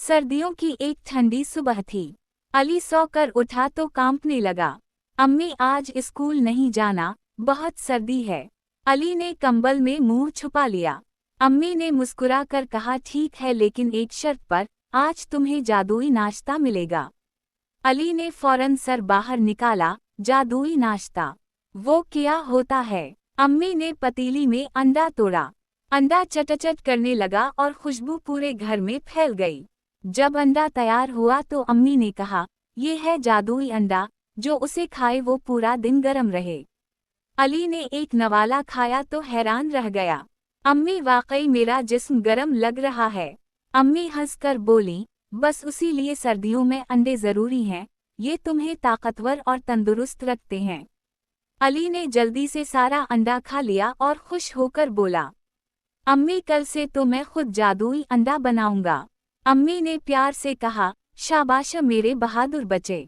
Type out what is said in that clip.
सर्दियों की एक ठंडी सुबह थी। अली सोकर उठा तो कांपने लगा। अम्मी आज स्कूल नहीं जाना, बहुत सर्दी है। अली ने कंबल में मुंह छुपा लिया। अम्मी ने मुस्कुराकर कहा ठीक है लेकिन एक शर्त पर, आज तुम्हें जादुई नाश्ता मिलेगा। अली ने फौरन सर बाहर निकाला, जादुई नाश्ता? वो क्या होता है? अम्मी ने पतीली में अंडा तोड़ा। अंडा चटचट करने लगा और खुशबू पूरे घर में फैल गई। जब अंडा तैयार हुआ तो अम्मी ने कहा, ये है जादुई अंडा, जो उसे खाए वो पूरा दिन गर्म रहे। अली ने एक नवाला खाया तो हैरान रह गया। अम्मी वाकई मेरा जिस्म गर्म लग रहा है। अम्मी हंसकर बोली, बस उसी लिए सर्दियों में अंडे जरूरी हैं, ये तुम्हें ताकतवर और तंदुरुस्त रखते हैं। अली ने जल्दी से सारा अंडा खा लिया और खुश होकर बोला, अम्मी कल से तो मैं खुद जादुई अंडा बनाऊंगा। अम्मी ने प्यार से कहा, शाबाश मेरे बहादुर बच्चे।